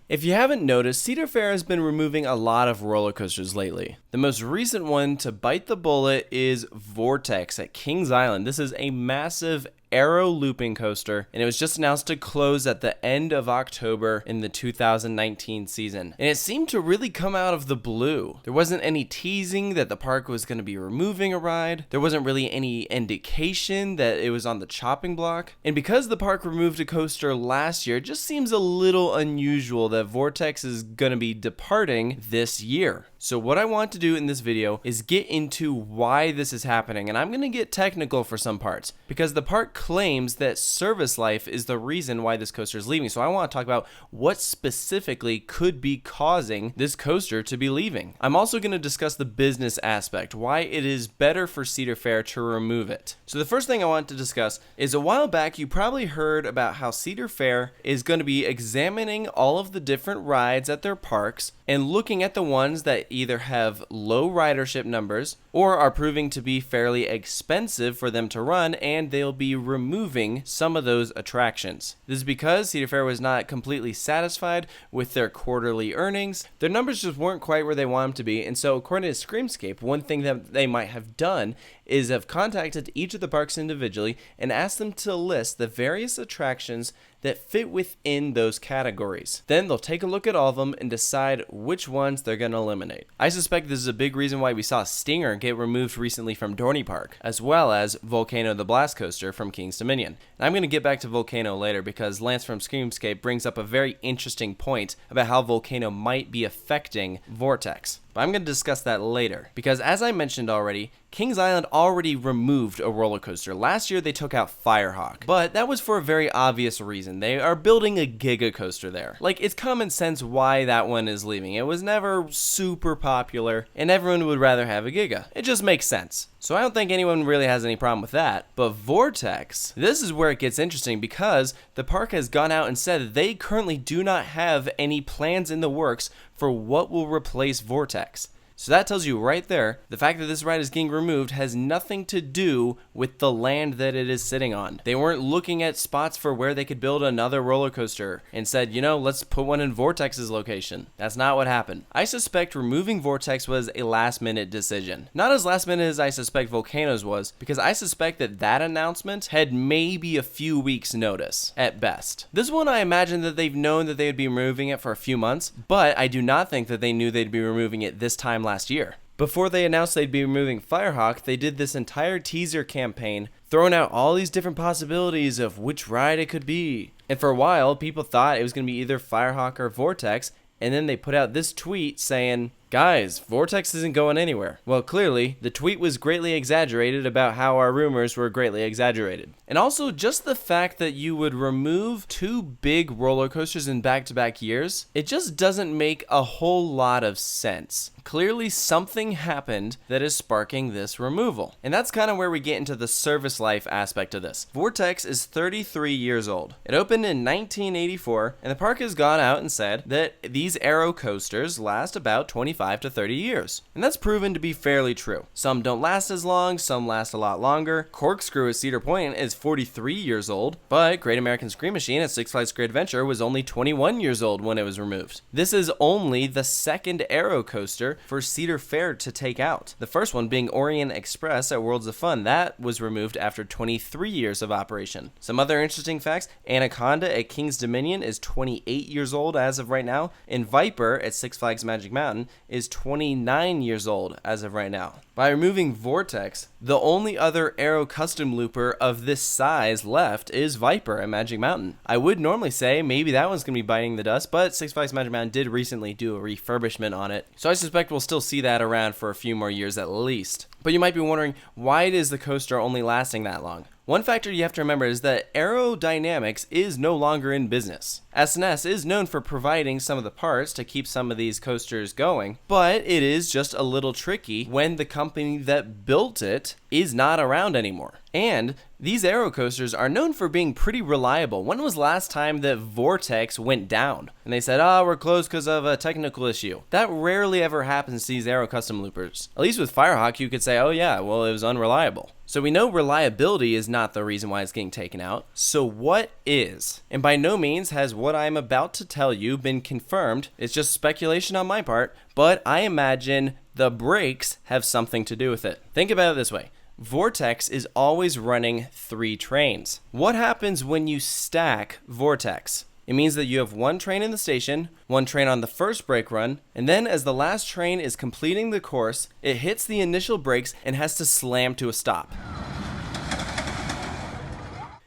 If you haven't noticed, Cedar Fair has been removing a lot of roller coasters lately. The most recent one to bite the bullet is Vortex at Kings Island. This is a massive aero looping coaster, and it was just announced to close at the end of October in the 2019 season. And it seemed to really come out of the blue. There wasn't any teasing that the park was going to be removing a ride. There wasn't really any indication that it was on the chopping block. And because the park removed a coaster last year, it just seems a little unusual that Vortex is going to be departing this year. So what I want to do in this video is get into why this is happening, and I'm going to get technical for some parts because the park claims that service life is the reason why this coaster is leaving. So I want to talk about what specifically could be causing this coaster to be leaving. I'm also going to discuss the business aspect, why it is better for Cedar Fair to remove it. So the first thing I want to discuss is a while back you probably heard about how Cedar Fair is going to be examining all of the different rides at their parks and looking at the ones that either have low ridership numbers or are proving to be fairly expensive for them to run, and they'll be removing some of those attractions. This is because Cedar Fair was not completely satisfied with their quarterly earnings. Their numbers just weren't quite where they want them to be, and so according to Screamscape, one thing that they might have done is have contacted each of the parks individually and asked them to list the various attractions that fit within those categories. Then they'll take a look at all of them and decide which ones they're going to eliminate. I suspect this is a big reason why we saw Stinger get removed recently from Dorney Park, as well as Volcano the Blast Coaster from King's Dominion. And I'm going to get back to Volcano later because Lance from Screamscape brings up a very interesting point about how Volcano might be affecting Vortex. But I'm going to discuss that later, because as I mentioned already, Kings Island already removed a roller coaster. Last year they took out Firehawk, but that was for a very obvious reason. They are building a Giga coaster there. Like, it's common sense why that one is leaving. It was never super popular, and everyone would rather have a Giga. It just makes sense. So I don't think anyone really has any problem with that. But Vortex, this is where it gets interesting because the park has gone out and said that they currently do not have any plans in the works for what will replace Vortex. So that tells you right there, the fact that this ride is getting removed has nothing to do with the land that it is sitting on. They weren't looking at spots for where they could build another roller coaster and said, you know, let's put one in Vortex's location. That's not what happened. I suspect removing Vortex was a last minute decision. Not as last minute as I suspect Volcano's was, because I suspect that that announcement had maybe a few weeks notice at best. This one I imagine that they've known that they would be removing it for a few months, but I do not think that they knew they'd be removing it this time last year. Before they announced they'd be removing Firehawk, they did this entire teaser campaign, throwing out all these different possibilities of which ride it could be. And for a while, people thought it was going to be either Firehawk or Vortex, and then they put out this tweet saying, guys, Vortex isn't going anywhere. Well, clearly, the tweet was greatly exaggerated about how our rumors were greatly exaggerated. And also, just the fact that you would remove two big roller coasters in back-to-back years, it just doesn't make a whole lot of sense. Clearly, something happened that is sparking this removal. And that's kind of where we get into the service life aspect of this. Vortex is 33 years old. It opened in 1984, and the park has gone out and said that these aero coasters last about 25 to 30 years. And that's proven to be fairly true. Some don't last as long, some last a lot longer. Corkscrew at Cedar Point is 43 years old, but Great American Scream Machine at Six Flags Great Adventure was only 21 years old when it was removed. This is only the second aero coaster for Cedar Fair to take out. The first one being Orient Express at Worlds of Fun. That was removed after 23 years of operation. Some other interesting facts, Anaconda at King's Dominion is 28 years old as of right now, and Viper at Six Flags Magic Mountain is 29 years old as of right now. By removing Vortex, the only other aero custom looper of this size left is Viper at Magic Mountain. I would normally say maybe that one's going to be biting the dust, but Six Flags Magic Mountain did recently do a refurbishment on it, so I suspect we'll still see that around for a few more years at least. But you might be wondering, why is the coaster only lasting that long? One factor you have to remember is that aerodynamics is no longer in business. S&S is known for providing some of the parts to keep some of these coasters going, but it is just a little tricky when the company that built it is not around anymore. And these aero coasters are known for being pretty reliable. When was the last time that Vortex went down and they said, oh, we're closed because of a technical issue? That rarely ever happens to these aero custom loopers. At least with Firehawk, you could say, oh yeah, well, it was unreliable. So we know reliability is not the reason why it's getting taken out. So what is? And by no means has what I'm about to tell you been confirmed. It's just speculation on my part, but I imagine the brakes have something to do with it. Think about it this way. Vortex is always running 3 trains. What happens when you stack Vortex? It means that you have 1 train in the station, 1 train on the first brake run, and then as the last train is completing the course, it hits the initial brakes and has to slam to a stop.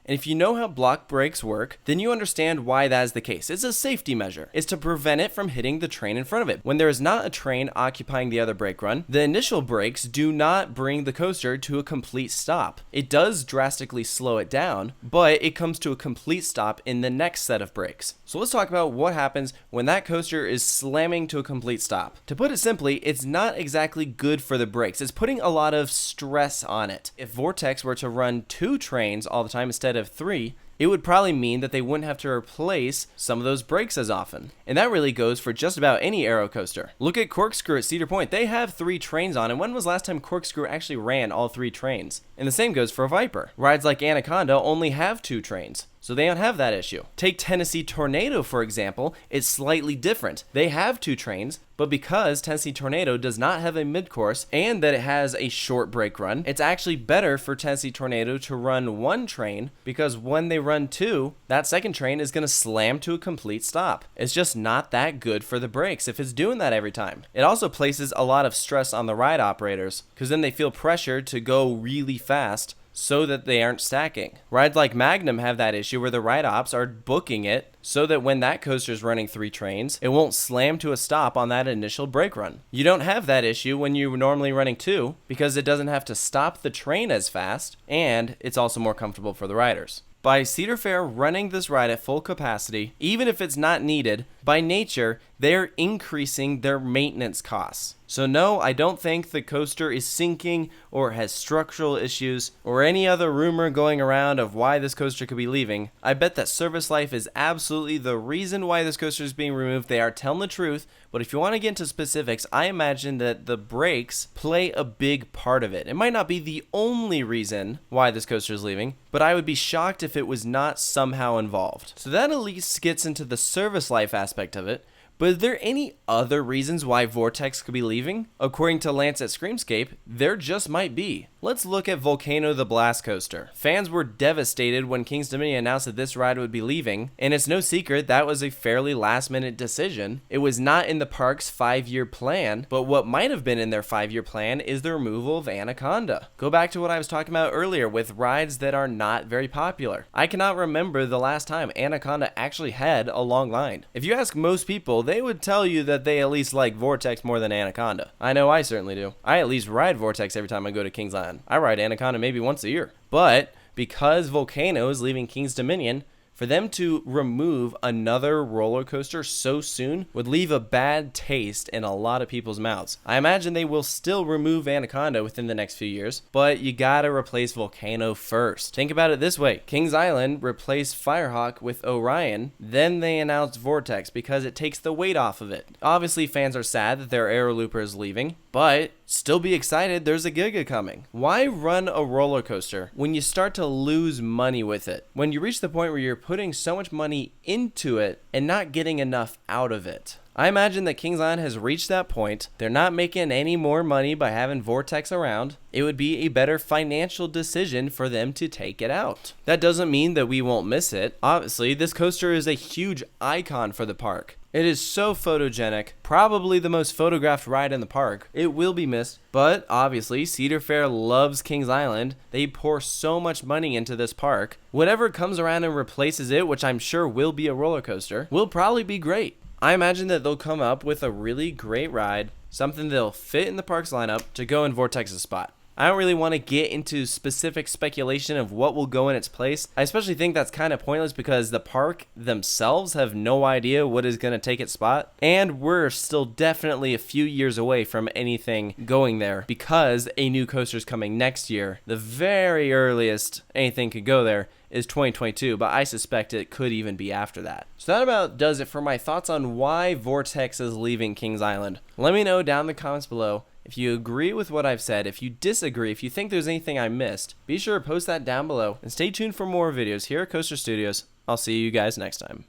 And if you know how block brakes work, then you understand why that is the case. It's a safety measure. It's to prevent it from hitting the train in front of it. When there is not a train occupying the other brake run, the initial brakes do not bring the coaster to a complete stop. It does drastically slow it down, but it comes to a complete stop in the next set of brakes. So let's talk about what happens when that coaster is slamming to a complete stop. To put it simply, it's not exactly good for the brakes. It's putting a lot of stress on it. If Vortex were to run 2 trains all the time instead of 3, it would probably mean that they wouldn't have to replace some of those brakes as often. And that really goes for just about any aero coaster. Look at Corkscrew at Cedar Point. They have 3 trains on, and when was the last time Corkscrew actually ran all 3 trains? And the same goes for Viper. Rides like Anaconda only have 2 trains, so they don't have that issue. Take Tennessee Tornado, for example. It's slightly different. They have 2 trains, but because Tennessee Tornado does not have a mid-course and that it has a short brake run, it's actually better for Tennessee Tornado to run 1 train, because when they run 2, that second train is going to slam to a complete stop. It's just not that good for the brakes if it's doing that every time. It also places a lot of stress on the ride operators, because then they feel pressured to go really fast so that they aren't stacking. Rides like Magnum have that issue where the ride ops are booking it so that when that coaster is running 3 trains, it won't slam to a stop on that initial brake run. You don't have that issue when you're normally running 2 because it doesn't have to stop the train as fast, and it's also more comfortable for the riders. By Cedar Fair running this ride at full capacity, even if it's not needed, by nature, they're increasing their maintenance costs. So no, I don't think the coaster is sinking or has structural issues or any other rumor going around of why this coaster could be leaving. I bet that service life is absolutely the reason why this coaster is being removed. They are telling the truth, but if you want to get into specifics, I imagine that the brakes play a big part of it. It might not be the only reason why this coaster is leaving, but I would be shocked if it was not somehow involved. So that at least gets into the service life aspect of it. But are there any other reasons why Vortex could be leaving? According to Lance at Screamscape, there just might be. Let's look at Volcano the Blast Coaster. Fans were devastated when King's Dominion announced that this ride would be leaving, and it's no secret that was a fairly last-minute decision. It was not in the park's 5-year plan, but what might have been in their 5-year plan is the removal of Anaconda. Go back to what I was talking about earlier with rides that are not very popular. I cannot remember the last time Anaconda actually had a long line. If you ask most people, they would tell you that they at least like Vortex more than Anaconda. I know I certainly do. I at least ride Vortex every time I go to Kings Island. I ride Anaconda maybe once a year. But because Volcano is leaving King's Dominion, for them to remove another roller coaster so soon would leave a bad taste in a lot of people's mouths. I imagine they will still remove Anaconda within the next few years, but you gotta replace Volcano first. Think about it this way. Kings Island replaced Firehawk with Orion, then they announced Vortex because it takes the weight off of it. Obviously, fans are sad that their Aero Looper is leaving, but still be excited, there's a Giga coming. Why run a roller coaster when you start to lose money with it? When you reach the point where you're putting so much money into it and not getting enough out of it. I imagine that Kings Island has reached that point. They're not making any more money by having Vortex around. It would be a better financial decision for them to take it out. That doesn't mean that we won't miss it. Obviously, this coaster is a huge icon for the park. It is so photogenic, probably the most photographed ride in the park. It will be missed, but obviously Cedar Fair loves Kings Island. They pour so much money into this park. Whatever comes around and replaces it, which I'm sure will be a roller coaster, will probably be great. I imagine that they'll come up with a really great ride, something that'll fit in the park's lineup to go in Vortex's spot. I don't really want to get into specific speculation of what will go in its place. I especially think that's kind of pointless because the park themselves have no idea what is going to take its spot, and we're still definitely a few years away from anything going there because a new coaster is coming next year. The very earliest anything could go there is 2022, but I suspect it could even be after that. So that about does it for my thoughts on why Vortex is leaving Kings Island. Let me know down in the comments below if you agree with what I've said. If you disagree, if you think there's anything I missed, be sure to post that down below, and stay tuned for more videos here at Coaster Studios. I'll see you guys next time.